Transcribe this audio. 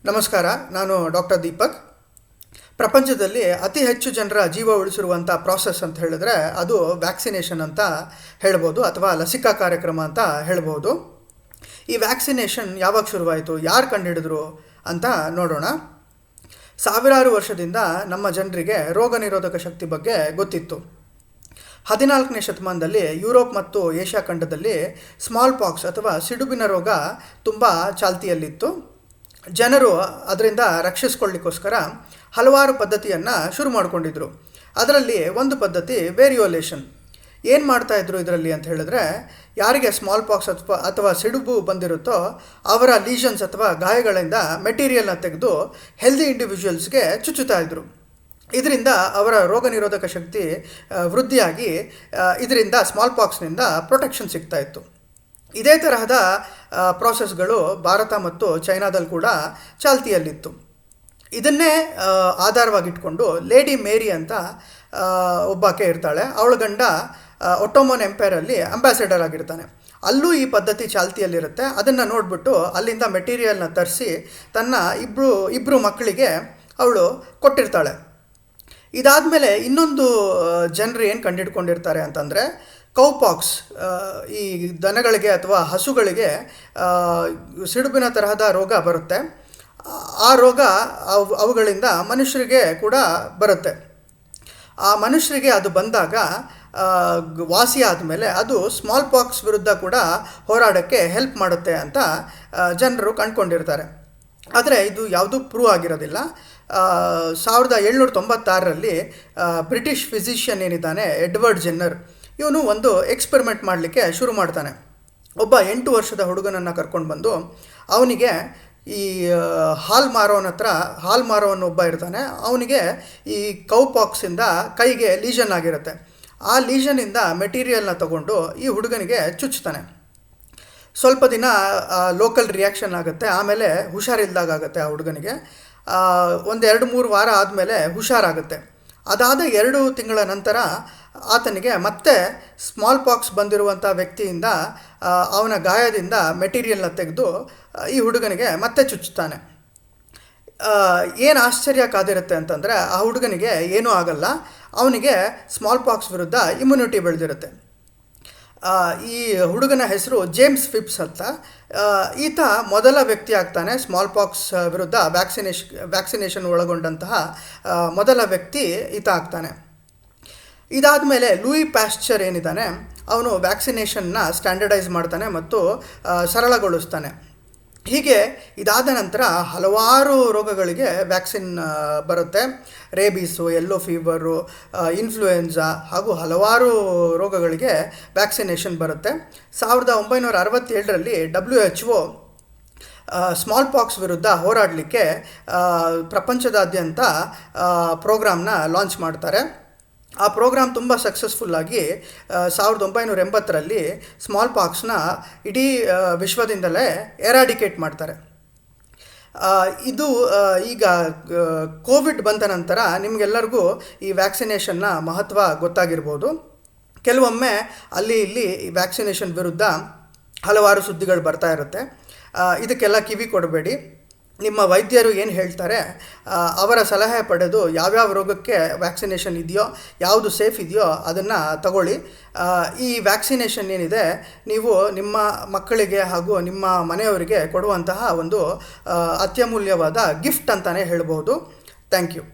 ನಮಸ್ಕಾರ, ನಾನು ಡಾಕ್ಟರ್ ದೀಪಕ್. ಪ್ರಪಂಚದಲ್ಲಿ ಅತಿ ಹೆಚ್ಚು ಜನರ ಜೀವ ಉಳಿಸಿರುವಂಥ ಪ್ರಾಸೆಸ್ ಅಂತ ಹೇಳಿದ್ರೆ ಅದು ವ್ಯಾಕ್ಸಿನೇಷನ್ ಅಂತ ಹೇಳ್ಬೋದು, ಅಥವಾ ಲಸಿಕಾ ಕಾರ್ಯಕ್ರಮ ಅಂತ ಹೇಳ್ಬೋದು. ಈ ವ್ಯಾಕ್ಸಿನೇಷನ್ ಯಾವಾಗ ಶುರುವಾಯಿತು, ಯಾರು ಕಂಡುಹಿಡಿದ್ರು ಅಂತ ನೋಡೋಣ. ಸಾವಿರಾರು ವರ್ಷದಿಂದ ನಮ್ಮ ಜನರಿಗೆ ರೋಗ ನಿರೋಧಕ ಶಕ್ತಿ ಬಗ್ಗೆ ಗೊತ್ತಿತ್ತು. 14ನೇ ಶತಮಾನದಲ್ಲಿ ಯುರೋಪ್ ಮತ್ತು ಏಷ್ಯಾ ಖಂಡದಲ್ಲಿ ಸ್ಮಾಲ್ ಪಾಕ್ಸ್ ಅಥವಾ ಸಿಡುಬಿನ ರೋಗ ತುಂಬ ಚಾಲ್ತಿಯಲ್ಲಿತ್ತು. ಜನರು ಅದರಿಂದ ರಕ್ಷಿಸ್ಕೊಳ್ಳಿಕ್ಕೋಸ್ಕರ ಹಲವಾರು ಪದ್ಧತಿಯನ್ನು ಶುರು ಮಾಡಿಕೊಂಡಿದ್ರು. ಅದರಲ್ಲಿ ಒಂದು ಪದ್ಧತಿ ವೇರಿಯೋಲೇಷನ್. ಏನು ಮಾಡ್ತಾಯಿದ್ರು ಇದರಲ್ಲಿ ಅಂತ ಹೇಳಿದ್ರೆ, ಯಾರಿಗೆ ಸ್ಮಾಲ್ ಪಾಕ್ಸ್ ಅಥವಾ ಸಿಡುಬು ಬಂದಿರುತ್ತೋ ಅವರ ಲೀಷನ್ಸ್ ಅಥವಾ ಗಾಯಗಳಿಂದ ಮೆಟೀರಿಯಲ್ನ ತೆಗೆದು ಹೆಲ್ದಿ ಇಂಡಿವಿಜುವಲ್ಸ್ಗೆ ಚುಚ್ಚುತ್ತಾ ಇದ್ರು. ಇದರಿಂದ ಅವರ ರೋಗ ನಿರೋಧಕ ಶಕ್ತಿ ವೃದ್ಧಿಯಾಗಿ ಇದರಿಂದ ಸ್ಮಾಲ್ ಪಾಕ್ಸ್ನಿಂದ ಪ್ರೊಟೆಕ್ಷನ್ ಸಿಗ್ತಾಯಿತ್ತು. ಇದೇ ತರಹದ ಪ್ರಾಸೆಸ್ಗಳು ಭಾರತ ಮತ್ತು ಚೈನಾದಲ್ಲಿ ಕೂಡ ಚಾಲ್ತಿಯಲ್ಲಿತ್ತು. ಇದನ್ನೇ ಆಧಾರವಾಗಿಟ್ಕೊಂಡು ಲೇಡಿ ಮೇರಿ ಅಂತ ಒಬ್ಬಾಕೆ ಇರ್ತಾಳೆ. ಅವಳ ಗಂಡ ಒಟ್ಟೋಮನ್ ಎಂಪೈರಲ್ಲಿ ಅಂಬಾಸಿಡರ್ ಆಗಿರ್ತಾನೆ. ಅಲ್ಲೂ ಈ ಪದ್ಧತಿ ಚಾಲ್ತಿಯಲ್ಲಿರುತ್ತೆ. ಅದನ್ನು ನೋಡಿಬಿಟ್ಟು ಅಲ್ಲಿಂದ ಮೆಟೀರಿಯಲ್ನ ತರಿಸಿ ತನ್ನ ಇಬ್ಬರು ಮಕ್ಕಳಿಗೆ ಅವಳು ಕೊಟ್ಟಿರ್ತಾಳೆ. ಇದಾದಮೇಲೆ ಇನ್ನೊಂದು ಜನರು ಏನು ಕಂಡುಹಿಡ್ಕೊಂಡಿರ್ತಾರೆ ಅಂತಂದರೆ, ಕೌಪಾಕ್ಸ್, ಈ ದನಗಳಿಗೆ ಅಥವಾ ಹಸುಗಳಿಗೆ ಸಿಡುಬಿನ ತರಹದ ರೋಗ ಬರುತ್ತೆ. ಆ ರೋಗ ಅವುಗಳಿಂದ ಮನುಷ್ಯರಿಗೆ ಕೂಡ ಬರುತ್ತೆ. ಆ ಮನುಷ್ಯರಿಗೆ ಅದು ಬಂದಾಗ ವಾಸಿ ಆದಮೇಲೆ ಅದು ಸ್ಮಾಲ್ ಪಾಕ್ಸ್ ವಿರುದ್ಧ ಕೂಡ ಹೋರಾಡೋಕ್ಕೆ ಹೆಲ್ಪ್ ಮಾಡುತ್ತೆ ಅಂತ ಜನರು ಕಂಡುಕೊಂಡಿರ್ತಾರೆ. ಆದರೆ ಇದು ಯಾವುದೂ ಪ್ರೂವ್ ಆಗಿರೋದಿಲ್ಲ. 1796ರಲ್ಲಿ ಬ್ರಿಟಿಷ್ ಫಿಸಿಷಿಯನ್ ಏನಿದ್ದಾನೆ ಎಡ್ವರ್ಡ್ ಜೆನ್ನರ್, ಇವನು ಒಂದು ಎಕ್ಸ್ಪೆರಿಮೆಂಟ್ ಮಾಡಲಿಕ್ಕೆ ಶುರು ಮಾಡ್ತಾನೆ. ಒಬ್ಬ 8 ವರ್ಷದ ಹುಡುಗನನ್ನು ಕರ್ಕೊಂಡು ಬಂದು ಅವನಿಗೆ ಈ ಹಾಲ್ ಮಾರೋನೊಬ್ಬ ಇರ್ತಾನೆ. ಅವನಿಗೆ ಈ ಕೌಪಾಕ್ಸಿಂದ ಕೈಗೆ ಲೀಷನ್ ಆಗಿರುತ್ತೆ. ಆ ಲೀಷನಿಂದ ಮೆಟೀರಿಯಲ್ನ ತಗೊಂಡು ಈ ಹುಡುಗನಿಗೆ ಚುಚ್ತಾನೆ. ಸ್ವಲ್ಪ ದಿನ ಲೋಕಲ್ ರಿಯಾಕ್ಷನ್ ಆಗುತ್ತೆ. ಆಮೇಲೆ ಹುಷಾರಿಲ್ದಾಗುತ್ತೆ ಆ ಹುಡುಗನಿಗೆ. 1-2-3 ವಾರ ಆದಮೇಲೆ ಹುಷಾರಾಗುತ್ತೆ. ಅದಾದ 2 ತಿಂಗಳ ನಂತರ ಆತನಿಗೆ ಮತ್ತೆ ಸ್ಮಾಲ್ ಪಾಕ್ಸ್ ಬಂದಿರುವಂಥ ವ್ಯಕ್ತಿಯಿಂದ ಅವನ ಗಾಯದಿಂದ ಮೆಟೀರಿಯಲ್ನ ತೆಗೆದು ಈ ಹುಡುಗನಿಗೆ ಮತ್ತೆ ಚುಚ್ಚುತ್ತಾನೆ. ಏನು ಆಶ್ಚರ್ಯ ಕಾದಿರುತ್ತೆ ಅಂತಂದರೆ, ಆ ಹುಡುಗನಿಗೆ ಏನೂ ಆಗಲ್ಲ. ಅವನಿಗೆ ಸ್ಮಾಲ್ ಪಾಕ್ಸ್ ವಿರುದ್ಧ ಇಮ್ಯುನಿಟಿ ಬೆಳೆದಿರುತ್ತೆ. ಈ ಹುಡುಗನ ಹೆಸರು ಜೇಮ್ಸ್ ಫಿಪ್ಸ್ ಅಂತ. ಈತ ಮೊದಲ ವ್ಯಕ್ತಿ ಆಗ್ತಾನೆ ಸ್ಮಾಲ್ ಪಾಕ್ಸ್ ವಿರುದ್ಧ ವ್ಯಾಕ್ಸಿನೇಷನ್ ಒಳಗೊಂಡಂತಹ ಮೊದಲ ವ್ಯಕ್ತಿ ಈತ ಆಗ್ತಾನೆ. ಇದಾದ ಮೇಲೆ ಲೂಯಿ ಪ್ಯಾಶ್ಚರ್ ಏನಿದ್ದಾನೆ, ಅವನು ವ್ಯಾಕ್ಸಿನೇಷನ್ನ ಸ್ಟ್ಯಾಂಡರ್ಡೈಸ್ ಮಾಡ್ತಾನೆ ಮತ್ತು ಸರಳಗೊಳಿಸ್ತಾನೆ. ಹೀಗೆ ಇದಾದ ನಂತರ ಹಲವಾರು ರೋಗಗಳಿಗೆ ವ್ಯಾಕ್ಸಿನ್ ಬರುತ್ತೆ. ರೇಬೀಸು, ಯೆಲ್ಲೋ ಫೀವರು, ಇನ್ಫ್ಲೂಯೆನ್ಸಾ ಹಾಗೂ ಹಲವಾರು ರೋಗಗಳಿಗೆ ವ್ಯಾಕ್ಸಿನೇಷನ್ ಬರುತ್ತೆ. 1967ರಲ್ಲಿ WHO ಸ್ಮಾಲ್ ಪಾಕ್ಸ್ ವಿರುದ್ಧ ಹೋರಾಡಲಿಕ್ಕೆ ಪ್ರಪಂಚದಾದ್ಯಂತ ಪ್ರೋಗ್ರಾಮ್ನ ಲಾಂಚ್ ಮಾಡ್ತಾರೆ. ಆ ಪ್ರೋಗ್ರಾಮ್ ತುಂಬ ಸಕ್ಸಸ್ಫುಲ್ಲಾಗಿ 1980ರಲ್ಲಿ ಸ್ಮಾಲ್ ಪಾಕ್ಸ್ನ ಇಡೀ ವಿಶ್ವದಿಂದಲೇ ಎರಾಡಿಕೇಟ್ ಮಾಡ್ತಾರೆ. ಇದು ಈಗ ಕೋವಿಡ್ ಬಂದ ನಂತರ ನಿಮಗೆಲ್ಲರಿಗೂ ಈ ವ್ಯಾಕ್ಸಿನೇಷನ್ನ ಮಹತ್ವ ಗೊತ್ತಾಗಿರ್ಬೋದು. ಕೆಲವೊಮ್ಮೆ ಅಲ್ಲಿ ಇಲ್ಲಿ ಈ ವ್ಯಾಕ್ಸಿನೇಷನ್ ವಿರುದ್ಧ ಹಲವಾರು ಸುದ್ದಿಗಳು ಬರ್ತಾ ಇರುತ್ತೆ. ಇದಕ್ಕೆಲ್ಲ ಕಿವಿ ಕೊಡಬೇಡಿ. ನಿಮ್ಮ ವೈದ್ಯರು ಏನು ಹೇಳ್ತಾರೆ ಅವರ ಸಲಹೆ ಪಡೆದು ಯಾವ್ಯಾವ ರೋಗಕ್ಕೆ ವ್ಯಾಕ್ಸಿನೇಷನ್ ಇದೆಯೋ, ಯಾವುದು ಸೇಫ್ ಇದೆಯೋ ಅದನ್ನು ತಗೊಳ್ಳಿ. ಈ ವ್ಯಾಕ್ಸಿನೇಷನ್ ಏನಿದೆ, ನೀವು ನಿಮ್ಮ ಮಕ್ಕಳಿಗೆ ಹಾಗೂ ನಿಮ್ಮ ಮನೆಯವರಿಗೆ ಕೊಡುವಂತಹ ಒಂದು ಅತ್ಯಮೂಲ್ಯವಾದ ಗಿಫ್ಟ್ ಅಂತಲೇ ಹೇಳ್ಬೋದು. Thank you.